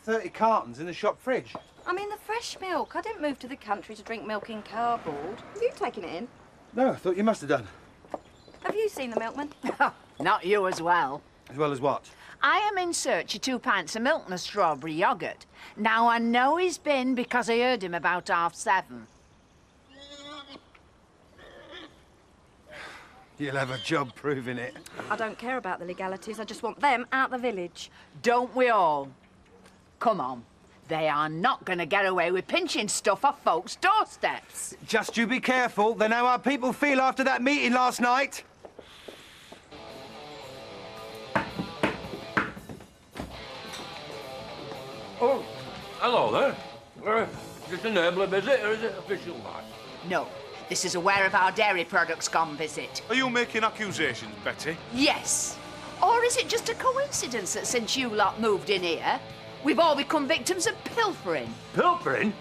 30 cartons in the shop fridge. I mean, the fresh milk. I didn't move to the country to drink milk in cardboard. Have you taken it in? No, I thought you must have done. Have you seen the milkman? Not you as well. As well as what? I am in search of 2 pints of milk and a strawberry yoghurt. Now, I know he's been because I heard him about 7:30. You'll have a job proving it. I don't care about the legalities. I just want them out the village. Don't we all? Come on. They are not going to get away with pinching stuff off folks' doorsteps. Just you be careful. They know how people feel after that meeting last night. Oh, hello there. Just an Emmerdale visit, or is it official, like? No, this is a where have our dairy products gone visit. Are you making accusations, Betty? Yes. Or is it just a coincidence that since you lot moved in here, we've all become victims of pilfering? Pilfering?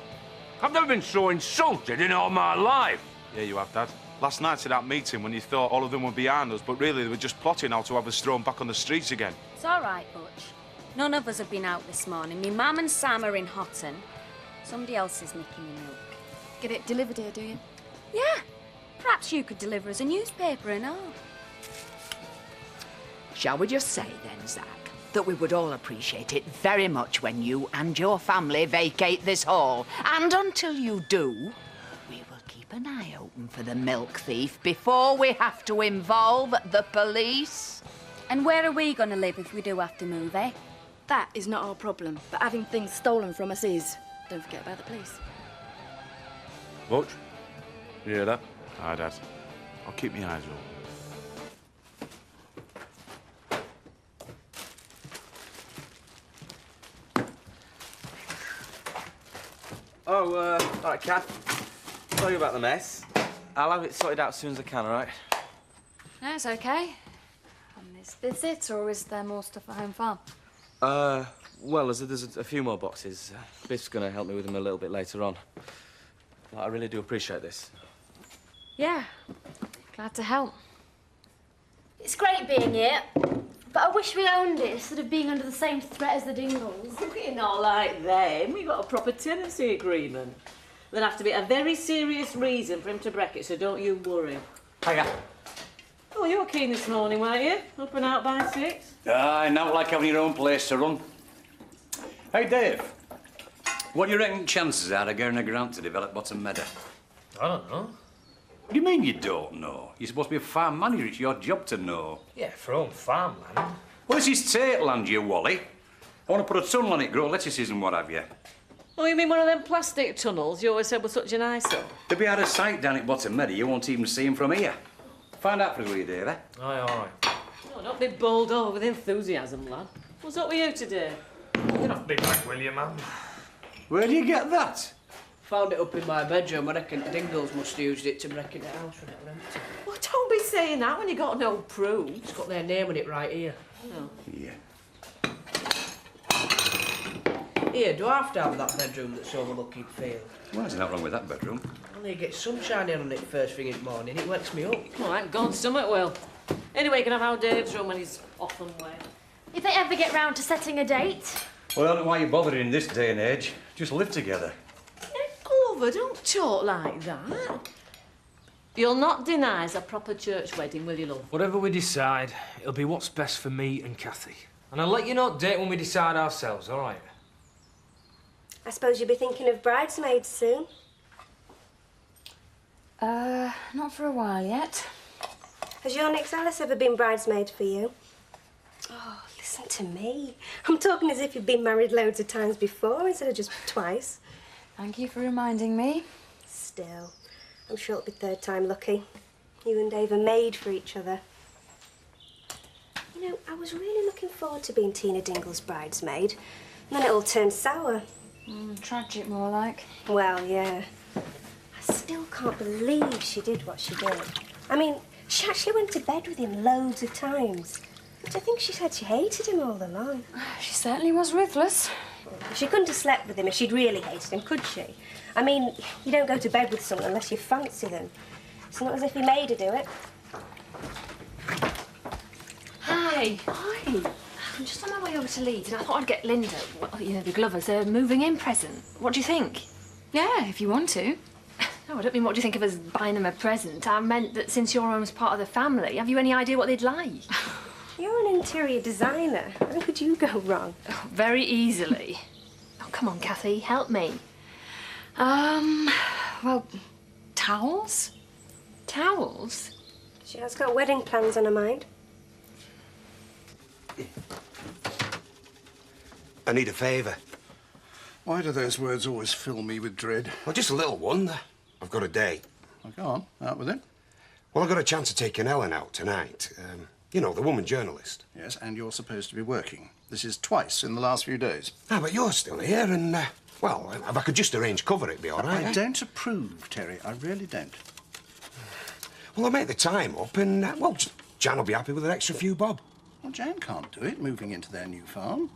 I've never been so insulted in all my life. Yeah, you have, Dad. Last night at that meeting when you thought all of them were behind us, but really they were just plotting how to have us thrown back on the streets again. It's all right, Butch. None of us have been out this morning. Me mum and Sam are in Hotton. Somebody else is nicking the milk. Get it delivered here, do you? Yeah. Perhaps you could deliver us a newspaper and all. Shall we just say then, Zach, that we would all appreciate it very much when you and your family vacate this hall. And until you do, we will keep an eye open for the milk thief before we have to involve the police. And where are we going to live if we do have to move, eh? That is not our problem, but having things stolen from us is. Don't forget about the police. Butch, you hear that? Aye, Dad. I'll keep my eyes open. Oh, all right, Kath. Sorry about the mess. I'll have it sorted out as soon as I can, all right? No, it's okay. On this visit, or is there more stuff at home farm? Well, there's a few more boxes. Biff's going to help me with them a little bit later on. But I really do appreciate this. Yeah, glad to help. It's great being here, but I wish we owned it instead of being under the same threat as the Dingles. We're not like them. We've got a proper tenancy agreement. There'll have to be a very serious reason for him to break it, so don't you worry. Hiya. Oh, you were keen this morning, weren't you? Up and out by 6? Aye, not like having your own place to run. Hey, Dave. What do you reckon chances are of getting a grant to develop Bottom Meadow? I don't know. What do you mean you don't know? You're supposed to be a farm manager. It's your job to know. Yeah, for own farmland. Well, this is Tate land, you Wally. I want to put a tunnel on it, grow lettuces and what have you. Oh, you mean one of them plastic tunnels you always said was such an eyesore? To be out of sight down at Bottom Meadow, you won't even see him from here. Find out for you, Dave, eh? Aye, all right. Oh, don't be bowled over with enthusiasm, lad. What's up with you today? You'll have to be back, will you, ma'am? Where do you get that? Found it up in my bedroom. I reckon Dingles must have used it to break into the house when it was empty. Well, don't be saying that when you got no proof. It's got their name on it right here. Oh. Yeah. Here, do I have to have that bedroom that's overlooking field? Well, there's nothing wrong with that bedroom. Well, you get sunshine in on it first thing in the morning. It wakes me up. All right, go on, stomach will. Anyway, you can have our Dave's room when he's off and away. If they ever get round to setting a date. Well, I don't know why you're bothering in this day and age. Just live together. Glover, don't talk like that. You'll not deny us a proper church wedding, will you, love? Whatever we decide, it'll be what's best for me and Kathy. And I'll let you know date when we decide ourselves, all right? I suppose you'll be thinking of bridesmaids soon. Not for a while yet. Has your next Alice ever been bridesmaid for you? Oh, listen to me. I'm talking as if you've been married loads of times before instead of just twice. Thank you for reminding me. Still, I'm sure it'll be third time lucky. You and Dave are made for each other. You know, I was really looking forward to being Tina Dingle's bridesmaid, and then it all turned sour. Tragic, more like. Well, yeah. I still can't believe she did what she did. I mean, she actually went to bed with him loads of times. But I think she said she hated him all along. She certainly was ruthless. She couldn't have slept with him if she'd really hated him, could she? I mean, you don't go to bed with someone unless you fancy them. It's not as if he made her do it. Hi. Hi. I'm just on my way over to Leeds and I thought I'd get Linda, well, you know, the Glovers, a moving in present. What do you think? Yeah, if you want to. No, I don't mean what do you think of us buying them a present. I meant that since you're almost part of the family, have you any idea what they'd like? You're an interior designer. How could you go wrong? Oh, very easily. Oh, come on, Kathy, help me. Well, towels? Towels? She has got wedding plans on her mind. I need a favour. Why do those words always fill me with dread? Well, just a little one. I've got a date. Well, go on, out with it. Well, I got a chance of taking Ellen out tonight. You know, the woman journalist. Yes, and you're supposed to be working. This is twice in the last few days. Ah, but you're still here, and, well, if I could just arrange cover, it'd be all right. I don't approve, Terry. I really don't. Well, I'll make the time up, and, well, Jan will be happy with an extra few bob. Well, Jan can't do it, moving into their new farm.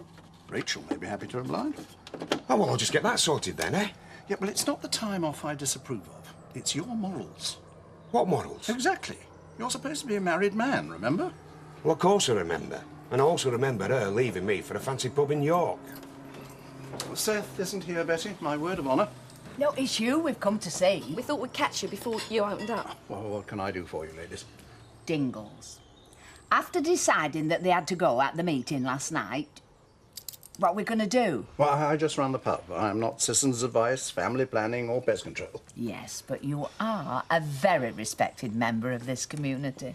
Rachel may be happy to oblige. Oh, well, I'll just get that sorted then, eh? Yeah, well, it's not the time off I disapprove of. It's your morals. What morals? Exactly. You're supposed to be a married man, remember? Well, of course I remember. And I also remember her leaving me for a fancy pub in York. Well, Seth isn't here, Betty. My word of honour. No, it's you we've come to see. We thought we'd catch you before you opened up. Well, what can I do for you, ladies? Dingles. After deciding that they had to go at the meeting last night, what we're going to do? Well, I just run the pub. I'm not citizens' advice, family planning, or pest control. Yes, but you are a very respected member of this community.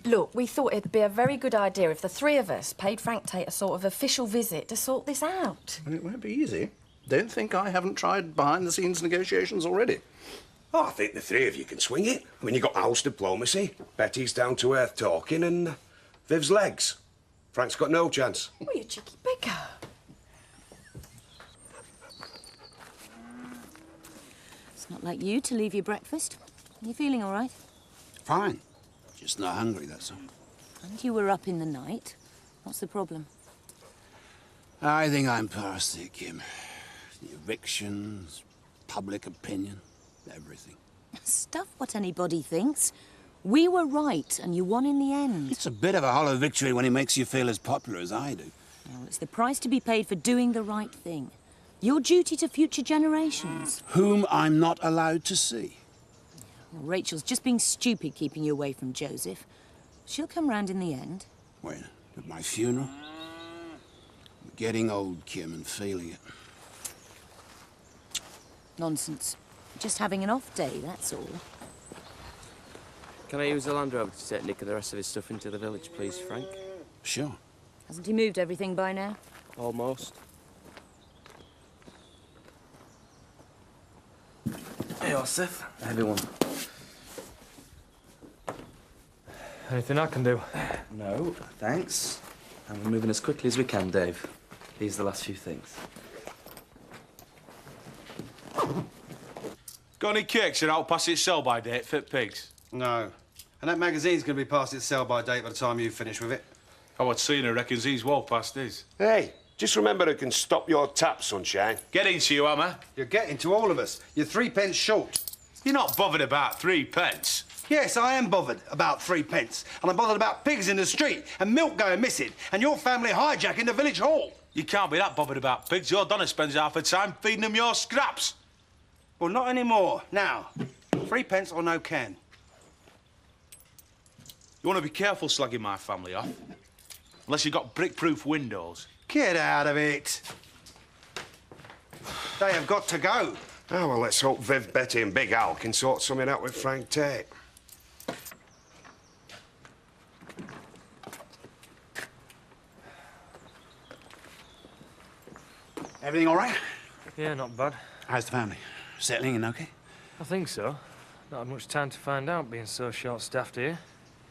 Look, we thought it'd be a very good idea if the three of us paid Frank Tate a sort of official visit to sort this out. Well, it won't be easy. Don't think I haven't tried behind-the-scenes negotiations already. Oh, I think the three of you can swing it. I mean, you've got house diplomacy, Betty's down-to-earth talking, and Viv's legs. Frank's got no chance. Oh, you cheeky beggar. It's not like you to leave your breakfast. Are you feeling all right? Fine. Just not hungry, that's all. And you were up in the night. What's the problem? I think I'm past it, Kim. The evictions, public opinion, everything. Stuff what anybody thinks. We were right, and you won in the end. It's a bit of a hollow victory when it makes you feel as popular as I do. Well, it's the price to be paid for doing the right thing. Your duty to future generations. Whom I'm not allowed to see. Well, Rachel's just being stupid keeping you away from Joseph. She'll come round in the end. When? At my funeral? I'm getting old, Kim, and feeling it. Nonsense. Just having an off day, that's all. Can I use the Land Rover to take Nick and the rest of his stuff into the village, please, Frank? Sure. Hasn't he moved everything by now? Almost. Hey, Seth. Heavy one. Anything I can do? No, thanks. And we're moving as quickly as we can, Dave. These are the last few things. Got any cakes that are out past its sell-by date, fit pigs? No. And that magazine's going to be past its sell-by date by the time you finish with it. Howard Cena reckons he's well past his. Hey, just remember it can stop your tap, sunshine. Get into you, Hammer. You're getting to all of us. You're 3 pence short. You're not bothered about 3 pence. Yes, I am bothered about 3 pence. And I'm bothered about pigs in the street and milk going missing and your family hijacking the village hall. You can't be that bothered about pigs. Your Donna spends half her time feeding them your scraps. Well, not anymore. Now, 3 pence or no can. You want to be careful slagging my family off. Unless you've got brick-proof windows. Get out of it. They have got to go. Oh, well, let's hope Viv, Betty and Big Al can sort something out with Frank Tate. Everything all right? Yeah, not bad. How's the family? Settling in okay? I think so. Not had much time to find out, being so short-staffed here.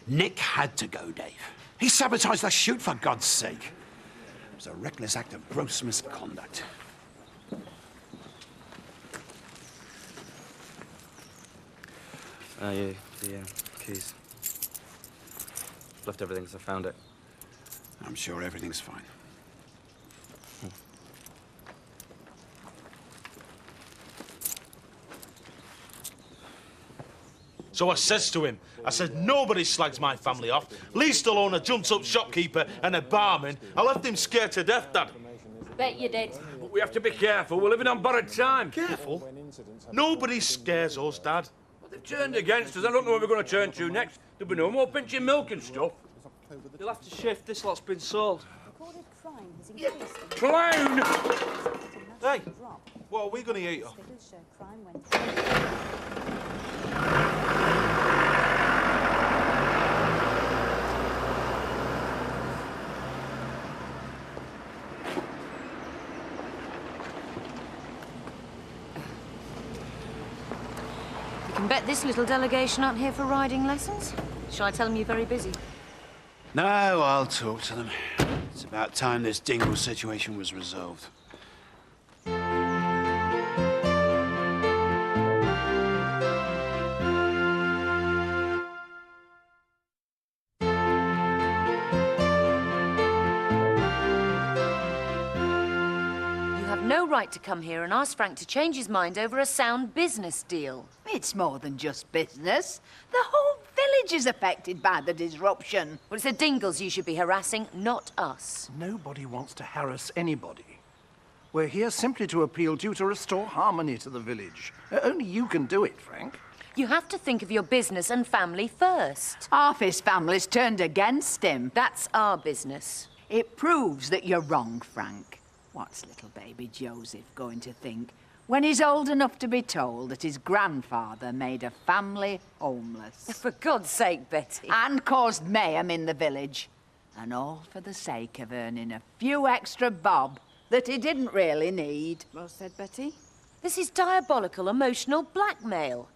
Nick had to go, Dave. He sabotaged the shoot, for God's sake. It was a reckless act of gross misconduct. The keys. Left everything as I found it. I'm sure everything's fine. So I says to him, I said, nobody slags my family off, least alone a jumped-up shopkeeper and a barman. I left him scared to death, Dad. Bet you did. But we have to be careful. We're living on borrowed time. Careful? Nobody scares us, Dad. Well, they've turned against us. I don't know where we're going to turn to next. There'll be no more pinching milk and stuff. You'll have to shift. This lot's been sold. Clown! Hey, what are we going to eat? You can bet this little delegation aren't here for riding lessons. Shall I tell them you're very busy? No, I'll talk to them. It's about time this dingle situation was resolved. You have no right to come here and ask Frank to change his mind over a sound business deal. It's more than just business. The whole village is affected by the disruption. Well, it's the Dingles you should be harassing, not us. Nobody wants to harass anybody. We're here simply to appeal to you to restore harmony to the village. Only you can do it, Frank. You have to think of your business and family first. Half his family's turned against him. That's our business. It proves that you're wrong, Frank. What's little baby Joseph going to think when he's old enough to be told that his grandfather made a family homeless? For God's sake, Betty. And caused mayhem in the village. And all for the sake of earning a few extra bob that he didn't really need. Well said, Betty. This is diabolical emotional blackmail.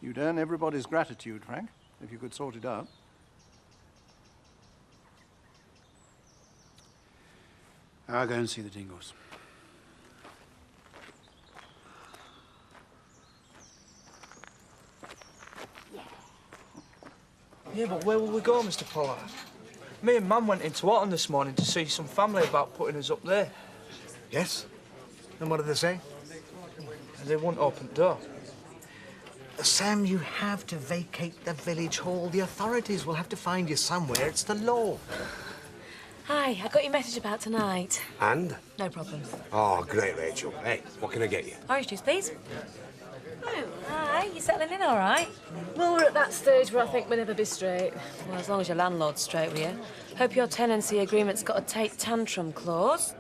You'd earn everybody's gratitude, Frank, if you could sort it out. I'll go and see the Dingles. Yeah, but where will we go, Mr. Pollard? Me and Mum went into Otton this morning to see some family about putting us up there. Yes? And what did they say? And they wouldn't open the door. Sam, you have to vacate the village hall. The authorities will have to find you somewhere. It's the law. Hi, I got your message about tonight. And? No problems. Oh, great, Rachel. Hey, what can I get you? Orange juice, please. Oh, hi. You settling in all right? Well, we're at that stage where I think we'll never be straight. Well, as long as your landlord's straight with you. Hope your tenancy agreement's got a tight tantrum clause.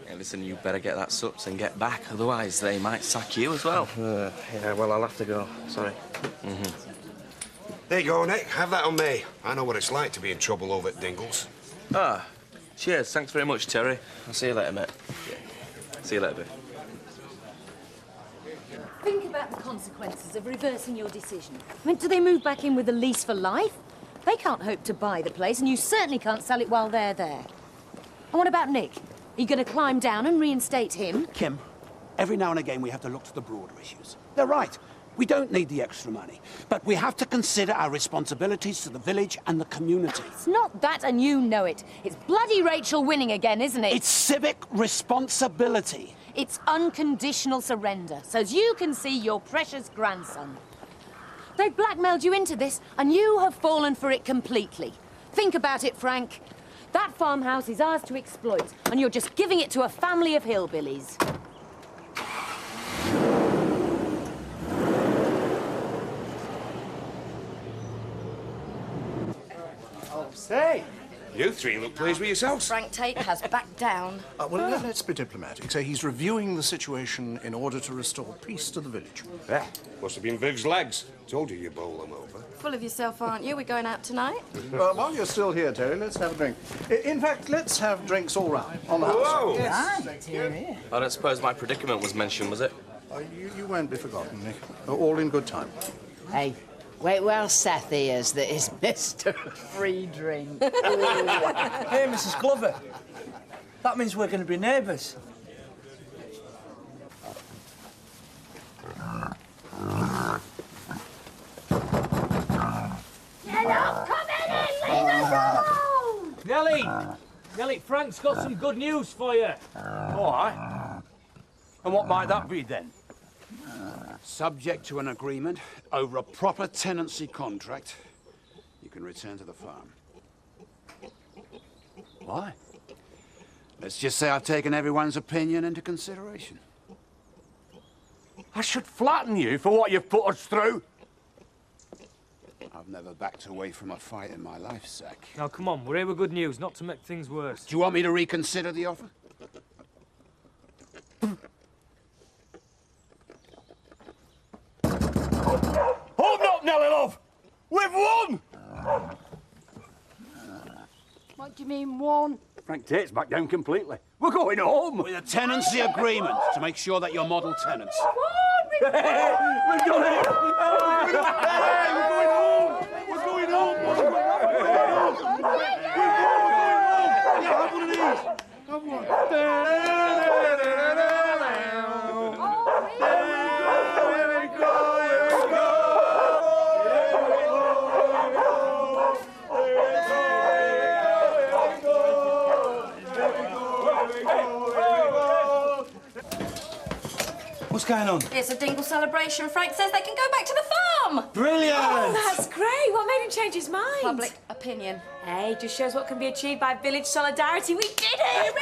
Hey, listen, you better get that sups and get back, otherwise they might sack you as well. Yeah, well, I'll have to go. Sorry. There you go, Nick. Have that on me. I know what it's like to be in trouble over at Dingles. Ah, cheers. Thanks very much, Terry. I'll see you later, mate. See you later, babe. Think about the consequences of reversing your decision. I mean, do they move back in with a lease for life? They can't hope to buy the place, and you certainly can't sell it while they're there. And what about Nick? Are you going to climb down and reinstate him? Kim, every now and again we have to look to the broader issues. They're right. We don't need the extra money, but we have to consider our responsibilities to the village and the community. It's not that, and you know it. It's bloody Rachel winning again, isn't it? It's civic responsibility. It's unconditional surrender, so as you can see your precious grandson. They blackmailed you into this, and you have fallen for it completely. Think about it, Frank. That farmhouse is ours to exploit, and you're just giving it to a family of hillbillies. Say, you three look pleased with yourselves. Frank Tate has backed down. Well, let's be diplomatic. So he's reviewing the situation in order to restore peace to the village. Yeah, must have been Viv's legs. Told you you'd bowl them over. Full of yourself, aren't you? We're going out tonight. While you're still here, Terry, let's have a drink. In fact, let's have drinks all round on the house. Whoa! Yes. I don't suppose my predicament was mentioned, was it? You won't be forgotten, Nick. All in good time. Hey, wait while Seth hears that he's Mr. Free Drink. Hey, Mrs. Glover. That means we're going to be neighbours. You're not coming in! Leave us alone! Nellie, Frank's got some good news for you. All right. And what might that be, then? Subject to an agreement over a proper tenancy contract, you can return to the farm. Why? Let's just say I've taken everyone's opinion into consideration. I should flatten you for what you've put us through. I've never backed away from a fight in my life, Zach. Now, come on, we're here with good news, not to make things worse. Do you want me to reconsider the offer? Hold up, Nelly, love! We've won! What do you mean, won? Frank Tate's back down completely. We're going home! With a tenancy agreement to make sure that you're model tenants. We've done it! We're going home! We're going home! Yeah, have one of these. Have one. What's going on? It's a dingle celebration. Frank says they can go back to the farm. Brilliant! Oh, that's great. What made him change his mind? Public opinion. Hey, just shows what can be achieved by village solidarity. We did it!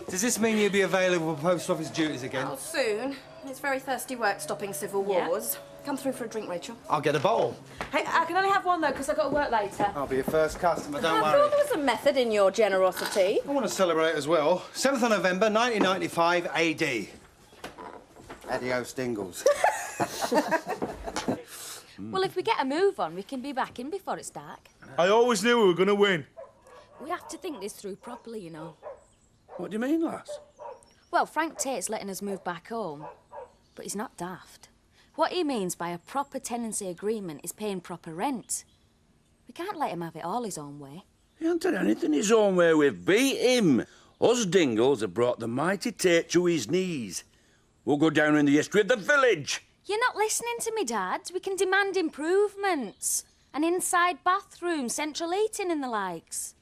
Does this mean you'll be available for post office duties again? Well, soon. It's very thirsty work stopping civil wars. Come through for a drink, Rachel. I'll get a bowl. Hey, I can only have one, though, because I've got to work later. I'll be your first customer, don't I worry. thought there was a method in your generosity. I want to celebrate as well. 7th of November, 1995 AD. Adios, Dingles. Well, if we get a move on, we can be back in before it's dark. I always knew we were going to win. We have to think this through properly, you know. What do you mean, lass? Well, Frank Tate's letting us move back home, but he's not daft. What he means by a proper tenancy agreement is paying proper rent. We can't let him have it all his own way. He hasn't done anything his own way. We've beat him. Us Dingles have brought the mighty Tate to his knees. We'll go down in the history of the village. You're not listening to me, Dad. We can demand improvements. An inside bathroom, central heating and the likes.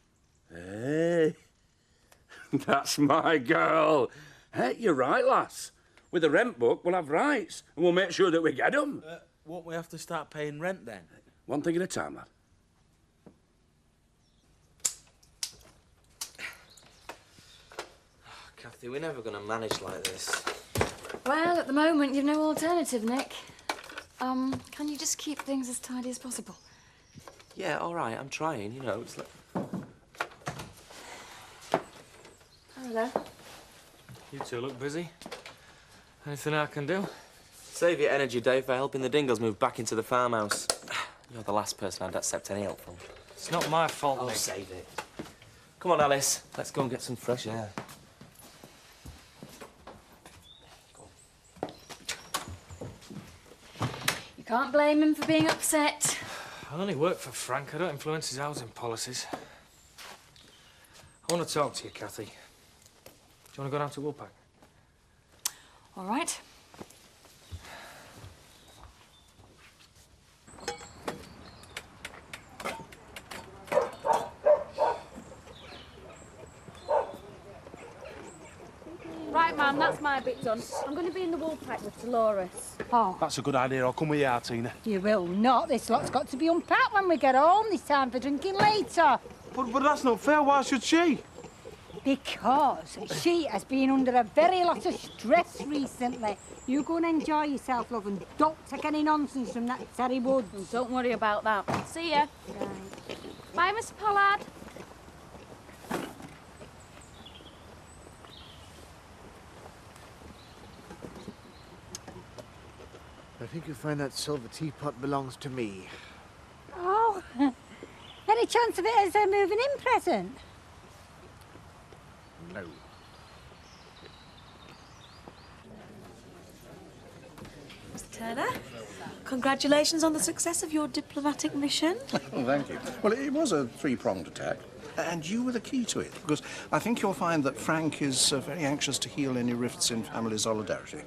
Hey, that's my girl. Hey, you're right, lass. With the rent book, we'll have rights, and we'll make sure that we get them. Won't we have to start paying rent then? One thing at a time, lad. Kathy, we're never going to manage like this. Well, at the moment, you've no alternative, Nick. Can you just keep things as tidy as possible? Yeah, all right, I'm trying, you know, it's like... Hello. You two look busy. Anything I can do? Save your energy, Dave, for helping the Dingles move back into the farmhouse. You're the last person I'd accept any help from. It's not my fault, I'll Nick. save it. Come on, Alice. Let's go and get some fresh air. You can't blame him for being upset. I only work for Frank. I don't influence his housing policies. I want to talk to you, Kathy. Do you want to go down to Woolpack? All right. Right, Mum, that's my bit done. I'm going to be in the Woolpack with Dolores. Oh, That's a good idea. I'll come with you, Artina. you will not. This lot's got to be unpacked when we get home. This time for drinking later. But that's not fair. Why should she? Because she has been under a very lot of stress recently. You go and enjoy yourself, love, and don't take any nonsense from that Terry Woods. Don't worry about that. See ya. Bye, Mr. Pollard. I think you'll find that silver teapot belongs to me. Oh, any chance of it as a moving-in present? No. Mr. Turner, congratulations on the success of your diplomatic mission. Oh, thank you. Well, it was a three-pronged attack, and you were the key to it, because I think you'll find that Frank is very anxious to heal any rifts in family solidarity.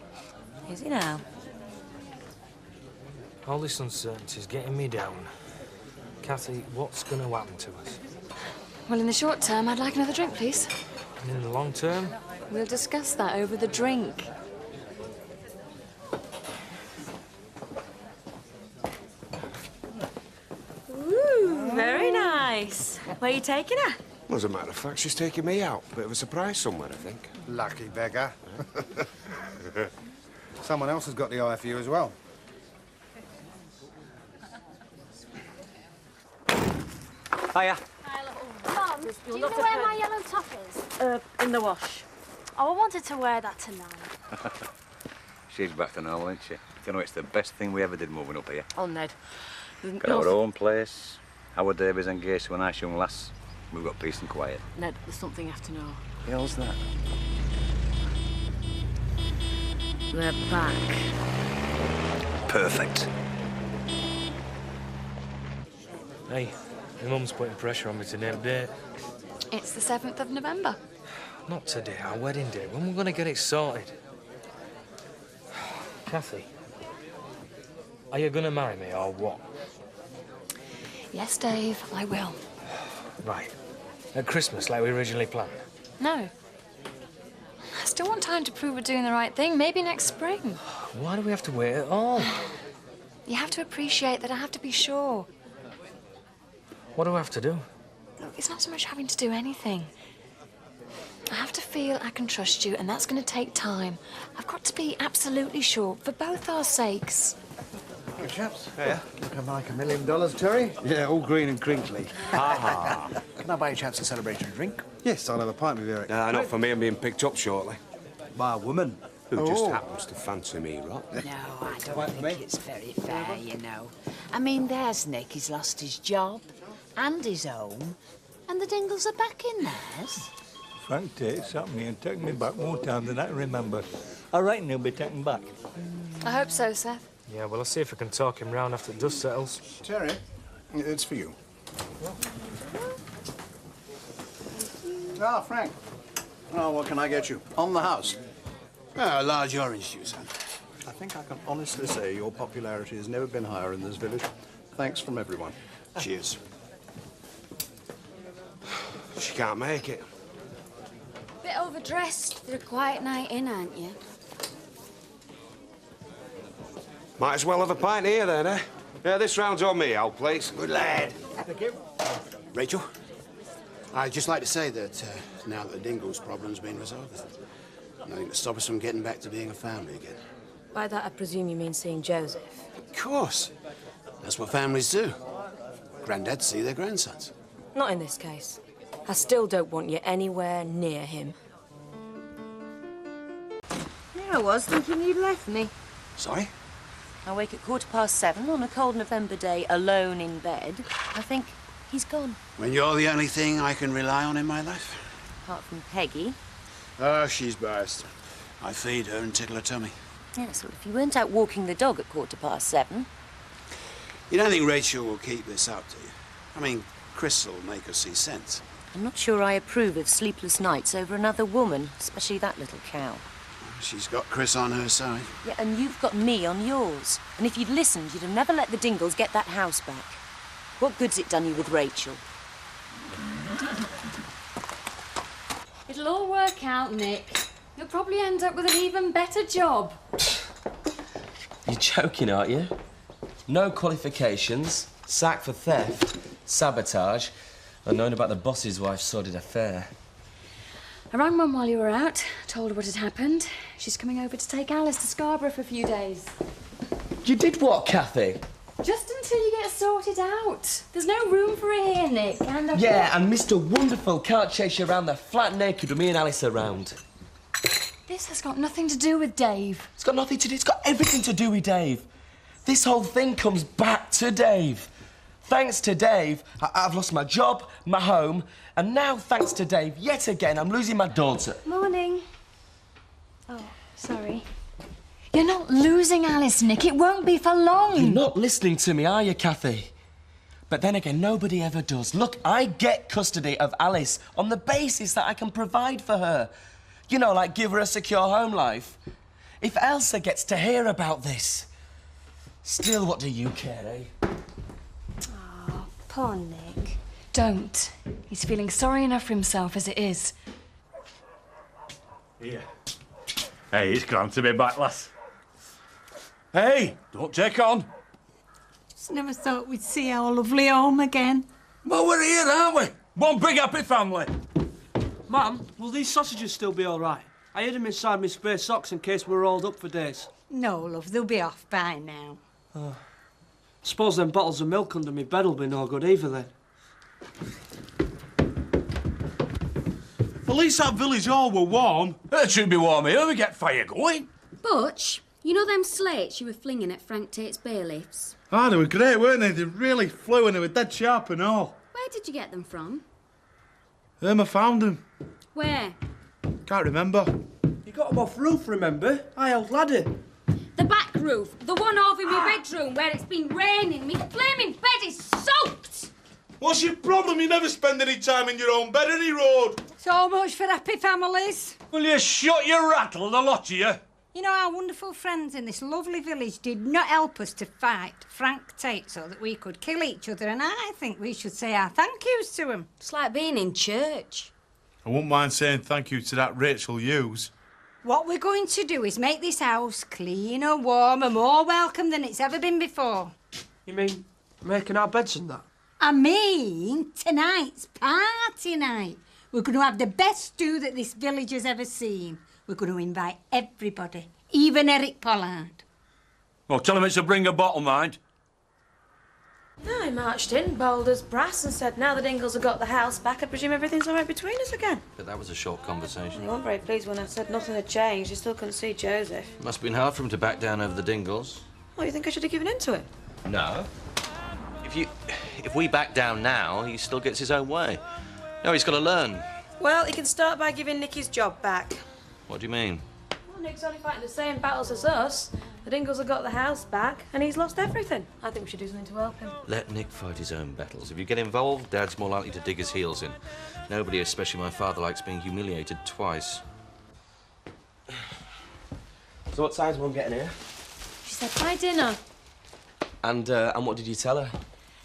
Is he now? All this uncertainty's getting me down. Kathy, what's going to happen to us? Well, in the short term, I'd like another drink, please. And in the long term? We'll discuss that over the drink. Where are you taking her? Well, as a matter of fact, she's taking me out. Bit of a surprise somewhere, I think. Lucky beggar. Someone else has got the eye for you as well. Hiya. Mum, do you know where my yellow top is? In the wash. Oh, I wanted to wear that tonight. She's back to normal, isn't she? You know, it's the best thing we ever did moving up here. Oh, Ned. Got our own place. Our Davy's engaged to a nice young lass. We've got peace and quiet. Ned, there's something you have to know. The hell's that? They're back. Perfect. Hey, my mum's putting pressure on me to name a date. It's the 7th of November. Not today, our wedding day. When we're gonna get it sorted? Kathy, are you gonna marry me or what? Yes, Dave, I will. Right. At Christmas, like we originally planned. No. I still want time to prove we're doing the right thing. Maybe next spring. Why do we have to wait at all? You have to appreciate that I have to be sure. What do I have to do? Look, it's not so much having to do anything. I have to feel I can trust you, and that's going to take time. I've got to be absolutely sure, for both our sakes. Good chaps. Yeah. Looking like $1 million, Terry. Yeah, all green and crinkly. Ha Can I buy you a chance to celebrate your drink? Yes, I'll have a pint with you, Eric. Nah, not for me. I'm being picked up shortly. By a woman. Who just happens to fancy me, Rob. No, I don't think it's very fair, you know. I mean, there's Nick. He's lost his job and his home, and the Dingles are back in theirs. Frank takes up me and taken me back more time than I can remember. I reckon he'll be taken back. I hope so, Seth. Yeah, well, I'll see if I can talk him round after the dust settles. Terry, it's for you. Ah, Frank. Oh, what can I get you? On the house. A large orange juice, huh? I think I can honestly say your popularity has never been higher in this village. Thanks from everyone. Cheers. She can't make it. Bit overdressed for a quiet night in, aren't you? Might as well have a pint here, then, eh? Yeah, this round's on me, old place. Good lad. Thank you. Rachel, I'd just like to say that now that the Dingles problem's been resolved, there's nothing to stop us from getting back to being a family again. By that, I presume you mean seeing Joseph. Of course. That's what families do. Granddads see their grandsons. Not in this case. I still don't want you anywhere near him. Here I was, thinking you'd left me. Sorry? I wake at 7:15 on a cold November day, alone in bed. I think he's gone. When you're the only thing I can rely on in my life? Apart from Peggy. Oh, she's biased. I feed her and tickle her tummy. Yes, well, if you weren't out walking the dog at 7:15. You don't think Rachel will keep this up, do you? I mean, Chris will make her see sense. I'm not sure I approve of sleepless nights over another woman, especially that little cow. She's got Chris on her side. Yeah, and you've got me on yours. And if you'd listened, you'd have never let the Dingles get that house back. What good's it done you with Rachel? It'll all work out, Nick. You'll probably end up with an even better job. You're joking, aren't you? No qualifications, sacked for theft, sabotage, and knowing about the boss's wife's sordid affair. I rang Mum while you were out, told her what had happened. She's coming over to take Alice to Scarborough for a few days. You did what, Kathy? Just until you get sorted out. There's no room for her here, Nick, and I've Yeah, and Mr. Wonderful can't chase you around the flat naked with me and Alice around. This has got nothing to do with Dave. It's got nothing to do, it's got everything to do with Dave. This whole thing comes back to Dave. Thanks to Dave, I've lost my job, my home, and now, thanks to Dave, yet again, I'm losing my daughter. Morning. Oh, sorry. You're not losing Alice, Nick. It won't be for long. You're not listening to me, are you, Kathy? But then again, nobody ever does. Look, I get custody of Alice on the basis that I can provide for her. You know, like give her a secure home life. If Elsa gets to hear about this, still, what do you care, eh? Oh, poor Nick. Don't. He's feeling sorry enough for himself as it is. Here. Hey, it's grand to be back, lass. Hey, don't take on. Just never thought we'd see our lovely home again. Well, we're here, aren't we? One big happy family. Mum, will these sausages still be all right? I hid them inside my spare socks in case we were rolled up for days. No, love, they'll be off by now. Suppose them bottles of milk under my bed will be no good either then. At least that village hall were warm. It should be warm here. We get fire going. Butch, you know them slates you were flinging at Frank Tate's bailiffs? Ah, they were great, weren't they? They really flew and they were dead sharp and all. Where did you get them from? I found them. Where? Can't remember. You got them off roof, remember? I held ladder. The back roof. The one over my bedroom where it's been raining. Me flaming bed is soaked. What's your problem? You never spend any time in your own bed, any road. So much for happy families. Will you shut your rattle, the lot of you? You know, our wonderful friends in this lovely village did not help us to fight Frank Tate so that we could kill each other, and I think we should say our thank yous to him. It's like being in church. I wouldn't mind saying thank you to that Rachel Hughes. What we're going to do is make this house cleaner, warmer, more welcome than it's ever been before. You mean making our beds and that? I mean, tonight's party night. We're going to have the best stew that this village has ever seen. We're going to invite everybody, even Eric Pollard. Well, tell him it's a bring a bottle, mind. No, he marched in, bold as brass, and said, now the Dingles have got the house back, I presume everything's all right between us again. But that was a short conversation. He wasn't very pleased when I said nothing had changed. He still couldn't see Joseph. It must have been hard for him to back down over the Dingles. What, you think I should have given in to it? No. If we back down now, he still gets his own way. No, he's got to learn. Well, he can start by giving Nick his job back. What do you mean? Well, Nick's only fighting the same battles as us. The Dingles have got the house back, and he's lost everything. I think we should do something to help him. Let Nick fight his own battles. If you get involved, Dad's more likely to dig his heels in. Nobody, especially my father, likes being humiliated twice. So what time's Mum getting here? She said by dinner. And what did you tell her?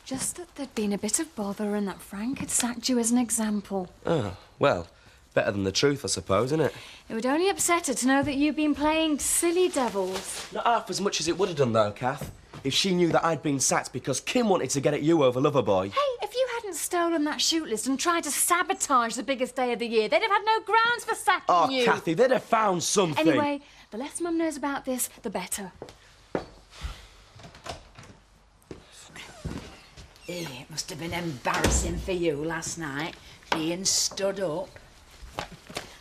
Just that there'd been a bit of bother and that Frank had sacked you as an example. Oh, well, better than the truth, I suppose, isn't it? It would only upset her to know that you'd been playing silly devils. Not half as much as it would have done, though, Kath. If she knew that I'd been sacked because Kim wanted to get at you over Loverboy. Hey, if you hadn't stolen that shoot list and tried to sabotage the biggest day of the year, they'd have had no grounds for sacking you. Oh, Kathy, they'd have found something. Anyway, the less Mum knows about this, the better. It must have been embarrassing for you last night, being stood up.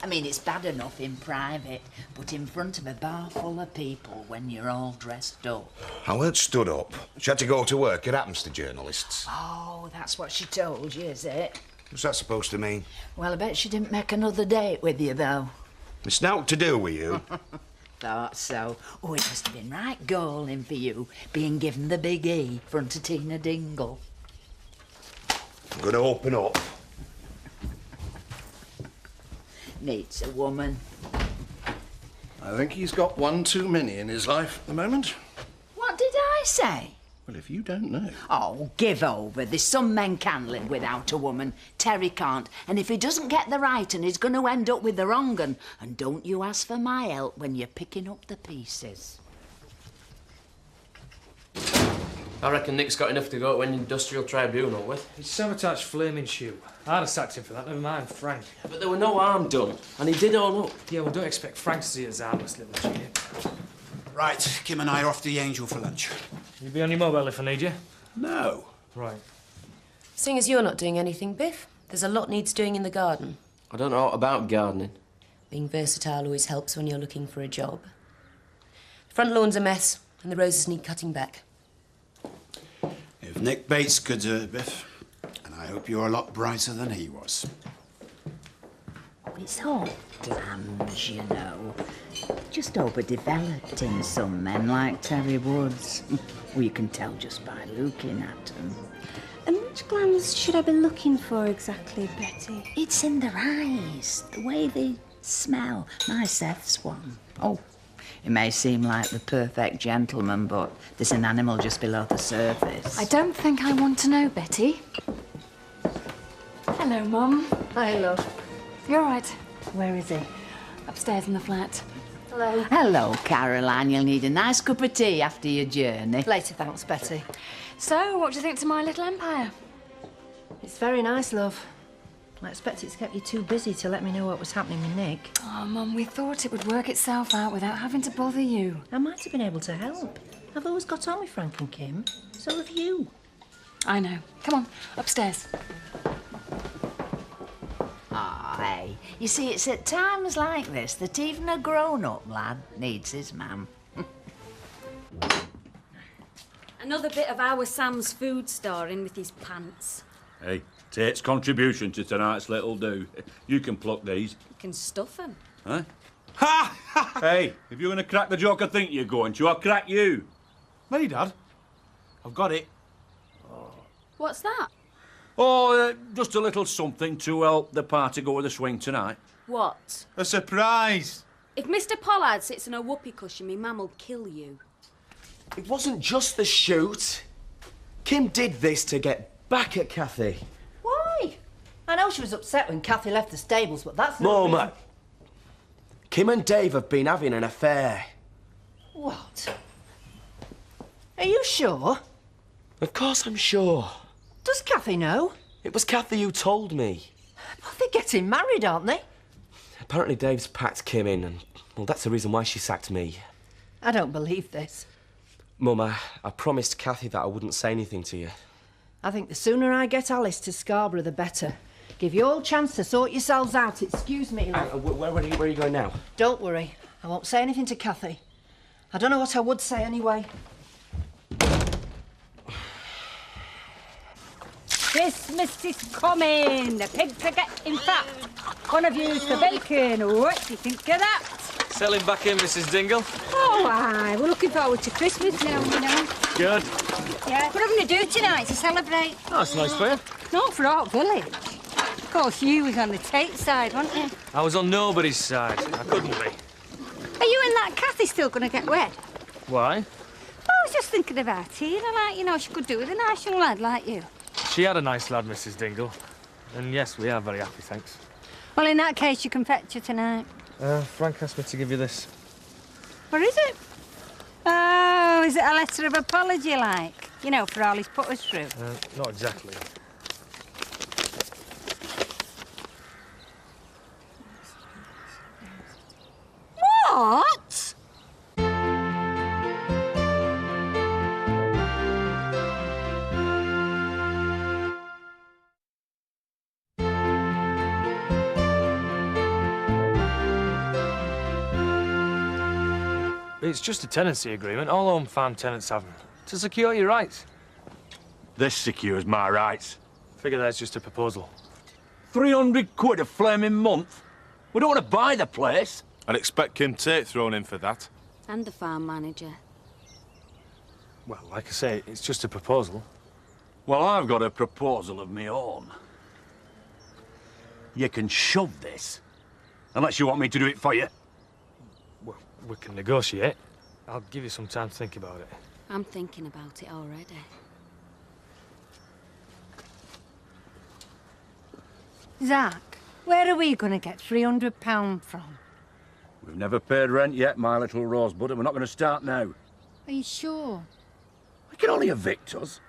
I mean, it's bad enough in private, but in front of a bar full of people when you're all dressed up. I weren't stood up. She had to go to work. It happens to journalists. Oh, that's what she told you, is it? What's that supposed to mean? Well, I bet she didn't make another date with you, though. It's naught to do with you. Thought so. Oh, it must have been right galling for you, being given the big E front of Tina Dingle. I'm going to open up. Needs a woman. I think he's got one too many in his life at the moment. What did I say? Well, if you don't know. Oh, give over. There's some men can live without a woman. Terry can't. And if he doesn't get the right un, he's going to end up with the wrong un. And don't you ask for my help when you're picking up the pieces. I reckon Nick's got enough to go to an industrial tribunal with. He sabotaged Flaming Shoe. I'd have sacked him for that, never mind Frank. But there were no harm done, and he did own up. Yeah, well, don't expect Frank to see his harmless little cheat. Right, Kim and I are off to the Angel for lunch. You be on your mobile if I need you? No. Right. Seeing as you're not doing anything, Biff, there's a lot needs doing in the garden. I don't know about gardening. Being versatile always helps when you're looking for a job. The front lawn's a mess, and the roses need cutting back. If Nick Bates could do it, Biff, and I hope you're a lot brighter than he was. It's all plans, you know. Just overdeveloped in some men like Terry Woods. Well, you can tell just by looking at them. And which glands should I be looking for exactly, Betty? It's in their eyes, the way they smell. My Seth's one. Oh, it may seem like the perfect gentleman, but there's an animal just below the surface. I don't think I want to know, Betty. Hello, Mum. Hi, love. You're right. Where is he? Upstairs in the flat. Hello. Hello, Caroline. You'll need a nice cup of tea after your journey. Later, thanks, Betty. So, what do you think to my little empire? It's very nice, love. I expect it's kept you too busy to let me know what was happening with Nick. Oh, Mum, we thought it would work itself out without having to bother you. I might have been able to help. I've always got on with Frank and Kim. So have you. I know. Come on, upstairs. Ah, hey. You see, it's at times like this that even a grown-up lad needs his mam. Another bit of our Sam's food store in with his pants. Hey, Tate's contribution to tonight's little do. You can pluck these. You can stuff them. Huh? Ha! Hey, if you're going to crack the joke I think you're going to, I'll crack you. Me, Dad? I've got it. What's that? Oh, just a little something to help the party go with the swing tonight. What? A surprise. If Mr. Pollard sits on a whoopee cushion, me mam will kill you. It wasn't just the shoot. Kim did this to get back at Kathy. Why? I know she was upset when Kathy left the stables, but that's not... Mum, Kim and Dave have been having an affair. What? Are you sure? Of course I'm sure. Does Kathy know? It was Kathy who told me. But they're getting married, aren't they? Apparently Dave's packed Kim in, and, well, that's the reason why she sacked me. I don't believe this. Mum, I promised Kathy that I wouldn't say anything to you. I think the sooner I get Alice to Scarborough, the better. Give you all a chance to sort yourselves out. Excuse me, love. Where are you going now? Don't worry. I won't say anything to Kathy. I don't know what I would say anyway. Christmas is coming. The pigs are getting fat. One of you's for bacon. What do you think of that? Settling back in, Mrs. Dingle. Oh, aye. We're looking forward to Christmas now, you know. Good. Yeah. What are we going to do tonight to celebrate? Oh, that's nice for you. Not for our village. Of course, you was on the Tate side, weren't you? I was on nobody's side. I couldn't be. Are you and that Kathy still going to get wed? Why? I was just thinking about Tina, like, you know, she could do with a nice young lad like you. She had a nice lad, Mrs. Dingle. And yes, we are very happy, thanks. Well, in that case, you can fetch her tonight. Frank asked me to give you this. What is it? Oh, is it a letter of apology, like? You know, for all he's put us through? Not exactly. What? It's just a tenancy agreement. All home farm tenants have them. To secure your rights. This secures my rights. Figure that's just a proposal. 300 quid a flaming month? We don't want to buy the place. I'd expect Kim Tate thrown in for that. And the farm manager. Well, like I say, it's just a proposal. Well, I've got a proposal of my own. You can shove this. Unless you want me to do it for you. Well, we can negotiate. I'll give you some time to think about it. I'm thinking about it already. Zach, where are we going to get £300 from? We've never paid rent yet, my little rosebud, and we're not going to start now. Are you sure? He can only evict us.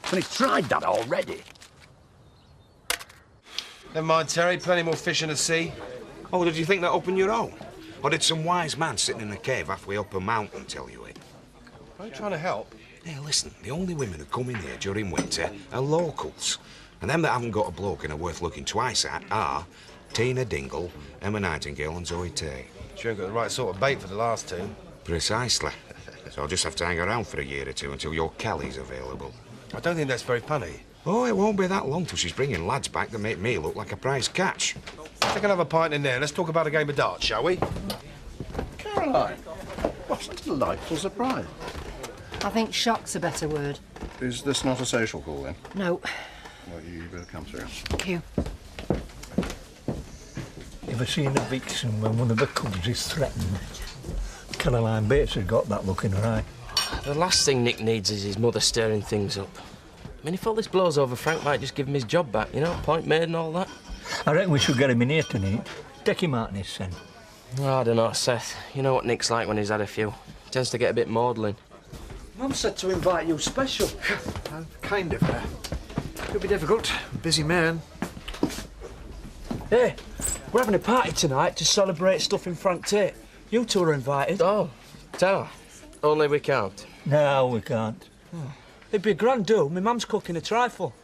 And he's tried that already. Never mind, Terry. Plenty more fish in the sea. Oh, did you think that up on your own? Or did some wise man sitting in a cave halfway up a mountain tell you it? Are you trying to help? Hey, listen, the only women who come in here during winter are locals. And them that haven't got a bloke and are worth looking twice at are Tina Dingle, Emma Nightingale and Zoe Tate. She ain't got the right sort of bait for the last two. Precisely. So I'll just have to hang around for a year or two until your Kelly's available. I don't think that's very funny. Oh, it won't be that long till she's bringing lads back that make me look like a prize catch. Take another pint in there. Let's talk about a game of darts, shall we? Caroline, what a delightful surprise. I think shock's a better word. Is this not a social call, then? No. Well, you better come through. Thank you. Ever seen a vixen when one of the cubs is threatened? Caroline Bates has got that look in her eye. The last thing Nick needs is his mother stirring things up. I mean, if all this blows over, Frank might just give him his job back, you know, point made and all that. I reckon we should get him in here tonight. Take him out in his sen. Oh, I don't know, Seth. You know what Nick's like when he's had a few. He tends to get a bit maudlin. Mum said to invite you special. Kind of her. Could be difficult. Busy man. Hey, we're having a party tonight to celebrate stuff in Frank Tate. You two are invited. Oh, tell her. Only we can't. No, we can't. It'd be a grand do. My mum's cooking a trifle.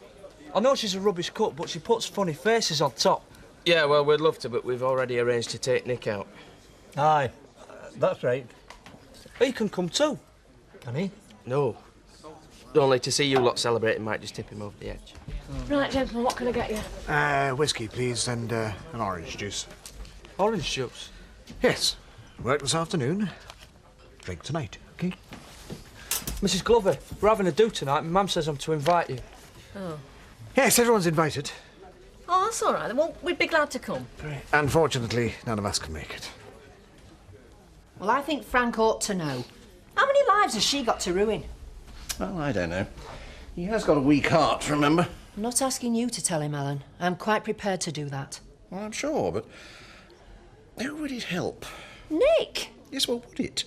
I know she's a rubbish cook, but she puts funny faces on top. Yeah, well, we'd love to, but we've already arranged to take Nick out. Aye, that's right. He can come too. Can he? No. Only to see you lot celebrating might just tip him over the edge. Right, gentlemen, what can I get you? Whiskey, please, and an orange juice. Orange juice? Yes. Worked this afternoon. Drink tonight, OK? Mrs. Glover, we're having a do tonight. My mum says I'm to invite you. Oh. Yes, everyone's invited. Oh, that's all right. Then. Well, we'd be glad to come. Unfortunately, none of us can make it. Well, I think Frank ought to know. How many lives has she got to ruin? Well, I don't know. He has got a weak heart, remember? I'm not asking you to tell him, Alan. I'm quite prepared to do that. Well, I'm sure, but who would it help? Nick! Yes, well, would it?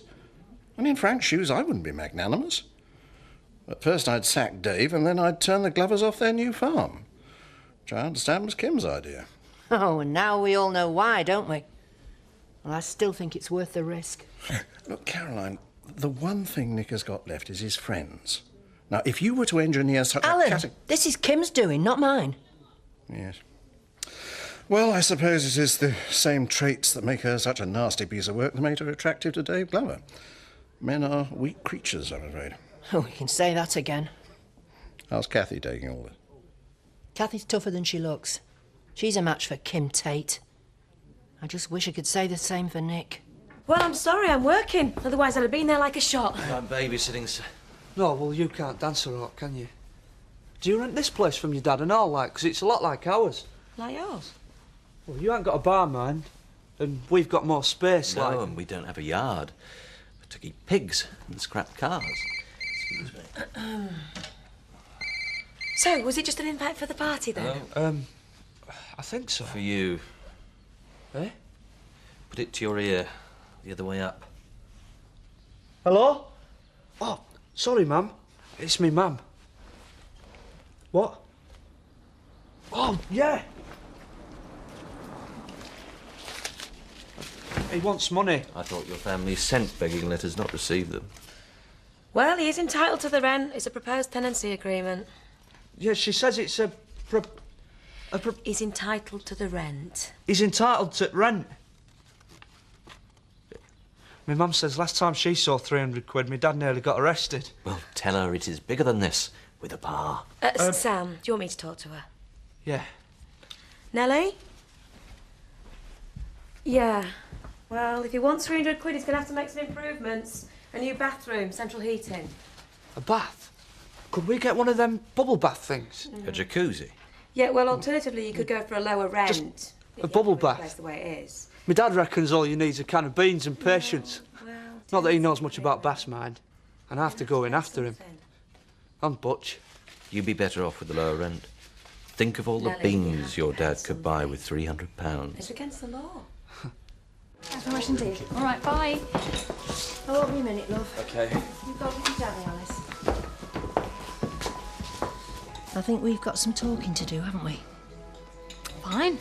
I mean, in Frank's shoes, I wouldn't be magnanimous. At first I'd sack Dave, and then I'd turn the Glovers off their new farm, which I understand was Kim's idea. Oh, and now we all know why, don't we? Well, I still think it's worth the risk. Look, Caroline, the one thing Nick has got left is his friends. Now, if you were to engineer such Alan, this is Kim's doing, not mine. Yes. Well, I suppose it is the same traits that make her such a nasty piece of work that made her attractive to Dave Glover. Men are weak creatures, I'm afraid. Oh, we can say that again. How's Kathy taking all this? Kathy's tougher than she looks. She's a match for Kim Tate. I just wish I could say the same for Nick. Well, I'm sorry, I'm working. Otherwise, I'd have been there like a shot. I'm babysitting, sir. No, well, you can't dance or aught, can you? Do you rent this place from your dad and all, like? 'Cause it's a lot like ours. Like yours? Well, you ain't got a bar, mind. And we've got more space, No, like. and we don't have a yard. But to keep pigs and scrap cars. Excuse me. So, was it just an invite for the party, then? I think so. For you. Eh? Put it to your ear. The other way up. Hello? Oh, sorry, ma'am. It's me, ma'am. What? Oh, yeah. He wants money. I thought your family sent begging letters, not received them. Well, he is entitled to the rent. It's a proposed tenancy agreement. Yeah, she says it's He's entitled to the rent. He's entitled to rent. My mum says last time she saw 300 quid, my dad nearly got arrested. Well, tell her it is bigger than this, with a bar. Sam, do you want me to talk to her? Yeah. Nellie? Yeah. Well, if he wants 300 quid, he's going to have to make some improvements. A new bathroom, central heating. A bath? Could we get one of them bubble bath things? A jacuzzi? Yeah, well, alternatively, you could go for a lower rent. Just a bubble bath? That's the way it is. My dad reckons all you need is a can of beans and patience. Not that he knows much about baths, mind. And I have to go in after him. I'm Butch. You'd be better off with the lower rent. Think of all the beans your dad could buy with £300. It's against the law. Thanks very much indeed. All right, bye. I won't be a minute, love. OK. You go with your daddy, Alice. I think we've got some talking to do, haven't we? Fine.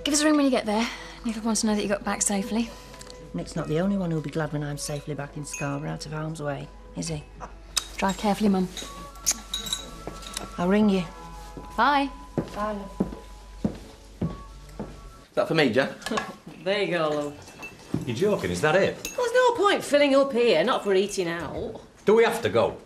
Give us a ring when you get there. Nick wants to know that you got back safely. Nick's not the only one who'll be glad when I'm safely back in Scarborough, out of harm's way, is he? Drive carefully, Mum. I'll ring you. Bye. Bye, love. Is that for me, Jan? There you go, love. You're joking, is that it? Well, there's no point filling up here, not for eating out. Do we have to go?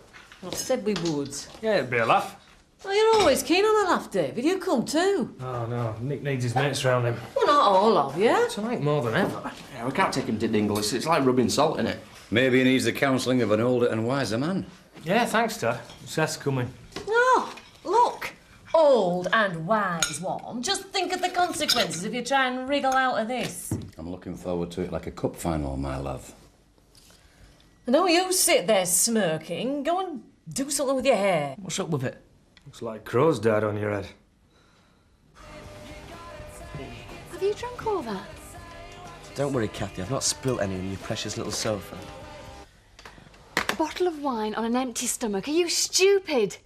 I said we would. Yeah, it'd be a laugh. Well, you're always keen on a laugh, David. You come too. Oh, no. Nick needs his mates round him. Well, not all of you. Tonight more than ever. Yeah, we can't take him to Dingle. It's like rubbing salt in it. Maybe he needs the counselling of an older and wiser man. Yeah, thanks, Dad. Seth's coming. Oh, look. Old and wise one. Just think of the consequences if you try and wriggle out of this. I'm looking forward to it like a cup final, my love. No, you sit there smirking. Go and do something with your hair. What's up with it? Looks like crows died on your head. Have you drunk all that? Don't worry, Kathy. I've not spilt any on your precious little sofa. A bottle of wine on an empty stomach. Are you stupid?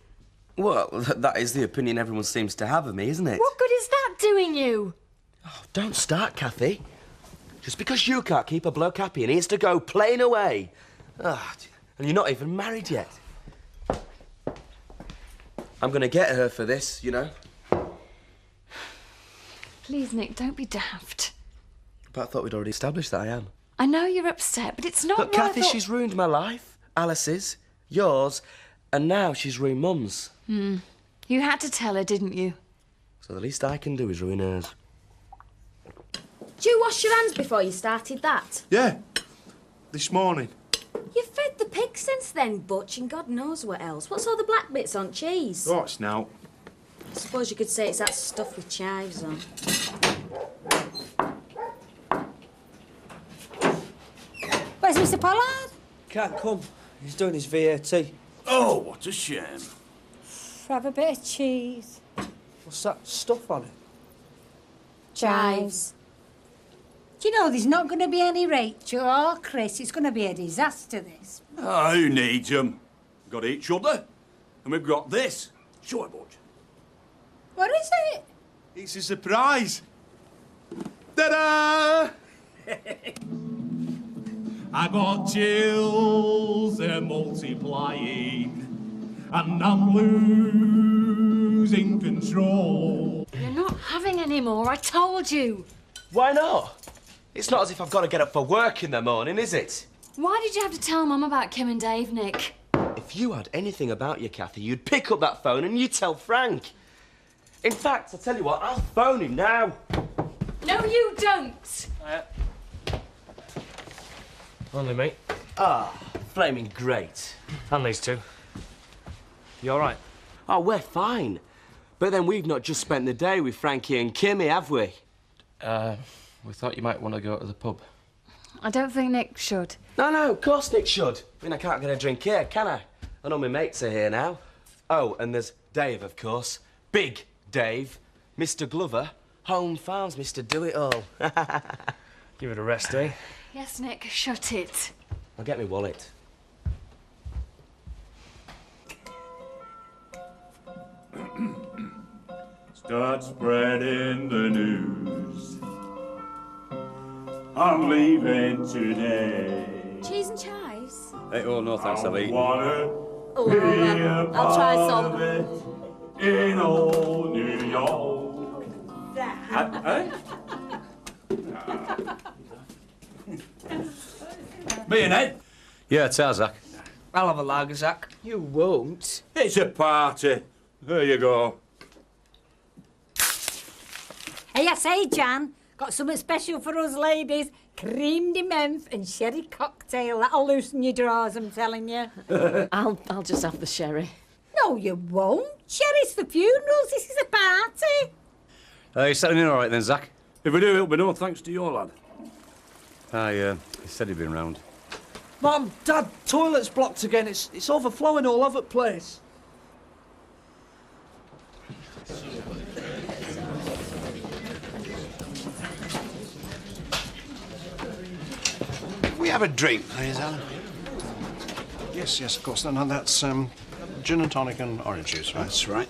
Well, that is the opinion everyone seems to have of me, isn't it? What good is that doing you? Oh, don't start, Kathy. Just because you can't keep a bloke happy and he has to go playing away. Oh, and you're not even married yet. I'm going to get her for this, you know. Please, Nick, don't be daft. But I thought we'd already established that I am. I know you're upset, but it's not Look, what I Kathy, thought... she's ruined my life, Alice's, yours, and now she's ruined Mum's. You had to tell her, didn't you? So the least I can do is ruin hers. Did you wash your hands before you started that? Yeah, this morning. You've fed the pig since then, Butch, and God knows what else. What's all the black bits on cheese? What's now? I suppose you could say it's that stuff with chives on. Where's Mr. Pollard? Can't come. He's doing his VAT. Oh, what a shame. Have a bit of cheese. What's that stuff on it? Chives. Do you know there's not going to be any Rachel or Chris? It's going to be a disaster, this. Oh, who needs them? We've got each other. And we've got this. Show it, Butch. What is it? It's a surprise. Ta-da! I got chills, they're multiplying, and I'm losing control. You're not having any more, I told you. Why not? It's not as if I've got to get up for work in the morning, is it? Why did you have to tell Mum about Kim and Dave, Nick? If you had anything about you, Kathy, you'd pick up that phone and you'd tell Frank. In fact, I'll tell you what, I'll phone him now. No, you don't. Only mate. Ah, flaming great. And these two. You all right? Oh, we're fine. But then we've not just spent the day with Frankie and Kimmy, have we? We thought you might want to go to the pub. I don't think Nick should. No, of course Nick should. I mean, I can't get a drink here, can I? I know my mates are here now. Oh, and there's Dave, of course. Big Dave. Mr. Glover. Home Farms, Mr. Do-It-All. Give it a rest, eh? Yes, Nick, shut it. I'll get my wallet. Start spreading the news. I'm leaving today. Cheese and chives? Hey, oh, no, thanks, I've eaten. Oh, I'll try some. In old New York. Hey? Me and Ed? Yeah, tell Zach. I'll have a lager, Zach. You won't. It's a party. There you go. Hey, I say, Jan, got something special for us ladies. Cream de menthe and sherry cocktail. That'll loosen your drawers, I'm telling you. I'll just have the sherry. No, you won't. Sherry's for funerals. This is a party. You settling in all right then, Zach? If we do, it'll be no thanks to your lad. He said he'd been round. Mum, Dad, toilet's blocked again. It's overflowing all over the place. Can we have a drink, please, Alan? Yes, of course. No, that's gin and tonic and orange juice, right? That's right.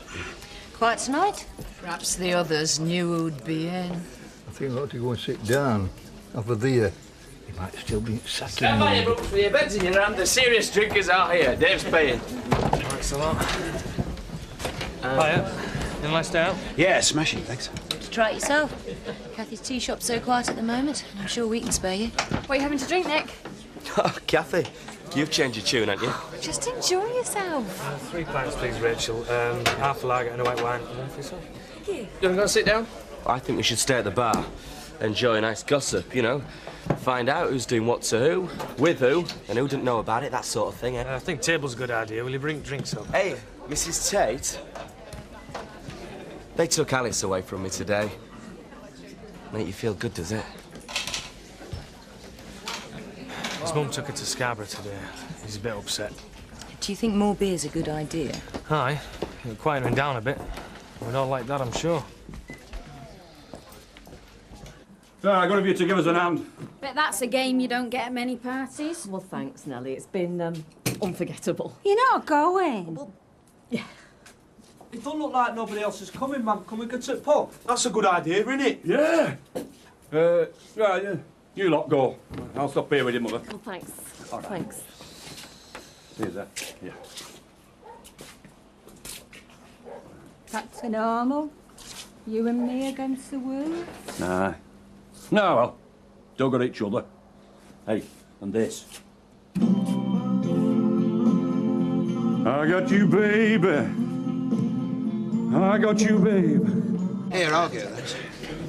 Quiet tonight? Perhaps the others knew who'd be in. I think I ought to go and sit down over there. He might still be sat in Stand by there. your books with your beds in your hand. The serious drinkers are here. Dave's paying. Thanks a lot. Hiya. Didn't I stay out? Yeah, smashing, thanks. Try it yourself. Kathy's tea shop's so quiet at the moment. I'm sure we can spare you. What are you having to drink, Nick? Oh, Kathy, you've changed your tune, haven't you? Just enjoy yourself. 3 pints, please, Rachel. Half a lager and a white wine. And one for yourself. Thank you. You want to go and sit down? I think we should stay at the bar. Enjoy a nice gossip, you know. Find out who's doing what to who, with who, and who didn't know about it, that sort of thing, eh? I think table's a good idea. Will you bring drinks up? Hey, Mrs. Tate. They took Alice away from me today. Make you feel good, does it? His mum took her to Scarborough today. He's a bit upset. Do you think more beer's a good idea? Aye. It'll quieten him down a bit. We'd all like that, I'm sure. So, I got a view to give us an hand. Bet that's a game you don't get at many parties. Well, thanks, Nellie. It's been unforgettable. You're not going. It don't look like nobody else is coming, man. Can we go to the pub? That's a good idea, isn't it? Yeah. Right, you lot go. I'll stop here with you, Mother. Oh, thanks. All right. Thanks. Here's that. Yeah. That's a normal. You and me against the world. Nah. No, well, don't got each other. Hey, and this. I got you, baby. I got you, babe. Here, I'll get that.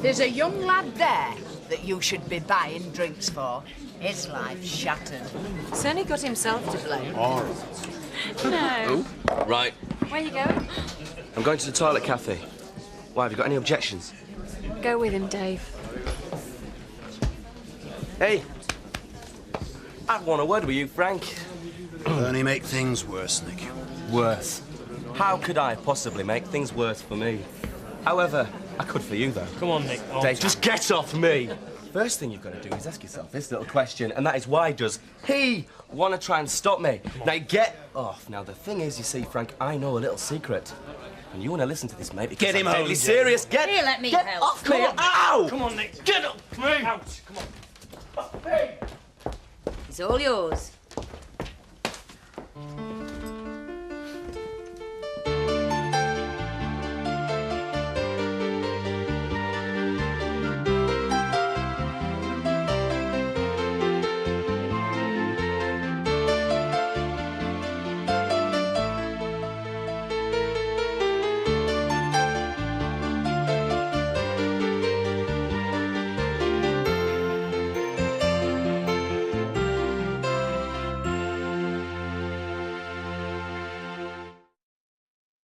There's a young lad there that you should be buying drinks for. His life's shattered. He's only got himself to blame. All right. No. Right. Where are you going? I'm going to the toilet, Kathy. Why, have you got any objections? Go with him, Dave. Hey. I want a word with you, Frank. Only make things worse, Nick. Worse? How could I possibly make things worse for me? However, I could for you, though. Come on, Nick. Dave, just get off me! First thing you've got to do is ask yourself this little question, and that is, why does he want to try and stop me? Now, get off. Now, the thing is, you see, Frank, I know a little secret. And you want to listen to this, mate, because Get him I'm home, deadly Jim. serious. Get let me get help. off Come me! on. Ow! Come on, Nick. Get up. Move. Out. Come on. It's all yours.